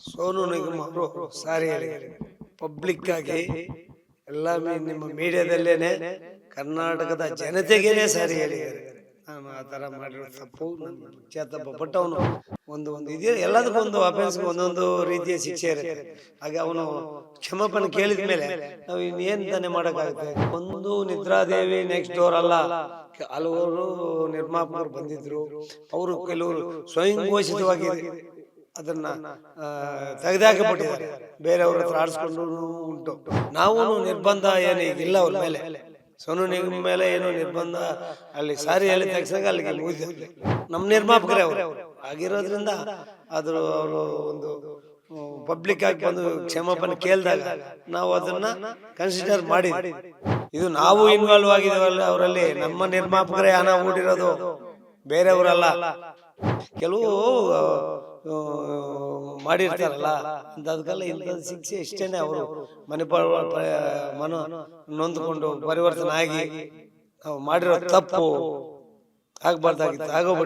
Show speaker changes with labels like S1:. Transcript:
S1: ಸೋನು ನಿಗಮ್ ಅವರು ಸಾರಿ ಹೇಳಿದ್ದಾರೆ ಪಬ್ಲಿಕ್ ಆಗಿ ಎಲ್ಲ ನಿಮ್ಮ ಮೀಡಿಯಾದಲ್ಲೇನೆ ಕರ್ನಾಟಕದ ಜನತೆಗೇನೆ ಸಾರಿ ಹೇಳಿದ್ದಾರೆ. ನಾನು ಆ ಥರ ಮಾಡಿರೋ ತಪ್ಪು ನನ್ನ ತಪ್ಪ, ಬಟ್ ಅವನು ಒಂದು ಇದೆ, ಎಲ್ಲದಕ್ಕೂ ಒಂದು ಅಫೆನ್ಸ್ಗೆ ಒಂದೊಂದು ರೀತಿಯ ಶಿಕ್ಷೆ ಇರುತ್ತೆ. ಹಾಗೆ ಅವನು ಕ್ಷಮಾಪಣೆ ಕೇಳಿದ ಮೇಲೆ ನಾವು ಇನ್ನೇನು ತಾನೇ ಮಾಡೋಕ್ಕಾಗುತ್ತೆ. ಒಂದು ನಿದ್ರಾದೇವಿ ನೆಕ್ಸ್ಟ್ ಡೋರ್ ಅಲ್ಲ, ಹಲವರು ನಿರ್ಮಾಪಕರು ಬಂದಿದ್ರು, ಅವರು ಕೆಲವರು ಸ್ವಯಂ ಘೋಷಿತವಾಗಿ ಅದನ್ನ ತೆಗೆದಾಕಬಿಟ್ಟಿದ್ದಾರೆ, ಬೇರೆಯವ್ರ ಹತ್ರ ಆಡಿಸ್ಕೊಂಡು ಉಂಟು. ನಾವು ನಿರ್ಬಂಧ ಏನು ಈಗಿಲ್ಲ ಅವ್ರ ಮೇಲೆ, ಸೋನು ನಿಗಮ್ ಮೇಲೆ ಏನೋ ನಿರ್ಬಂಧ ಅಲ್ಲಿ ಸಾರಿ ಹೇಳಿ ತಕ್ಷಣ ಅಲ್ಲಿಗೆ ಮುಗಿದ ನಮ್ಮ ನಿರ್ಮಾಪಕರೇ ಅವರು ಆಗಿರೋದ್ರಿಂದ ಅದ್ರ ಅವರು ಒಂದು ಪಬ್ಲಿಕ್ ಆಗಿ ಬಂದು ಕ್ಷಮಾಪಣೆ ಕೇಳಿದಾಗ ನಾವು ಅದನ್ನ ಕನ್ಸಿಡರ್ ಮಾಡಿದ್ವಿ. ಇದು ನಾವು ಇನ್ವಾಲ್ವ್ ಆಗಿದ್ದೇವಲ್ಲ ಅವರಲ್ಲಿ, ನಮ್ಮ ನಿರ್ಮಾಪಕರೇ ಹಣ ಹೂಡಿರೋದು, ಬೇರೆಯವರಲ್ಲ. ಕೆಲವು ಮಾಡಿರ್ತಾರಲ್ಲ ಅದಕ್ಕೆಲ್ಲ ಇಂಥದ್ದು ಶಿಕ್ಷೆ ಇಷ್ಟೇನೆ. ಅವರು ಮನ ನೊಂದ್ಕೊಂಡು ಪರಿವರ್ತನೆ ಆಗಿ ನಾವು ಮಾಡಿರೋ ತಪ್ಪು ಆಗ್ಬಾರ್ದಾಗಿತ್ತು, ಆಗೋಗ್ಬಿಡಿ.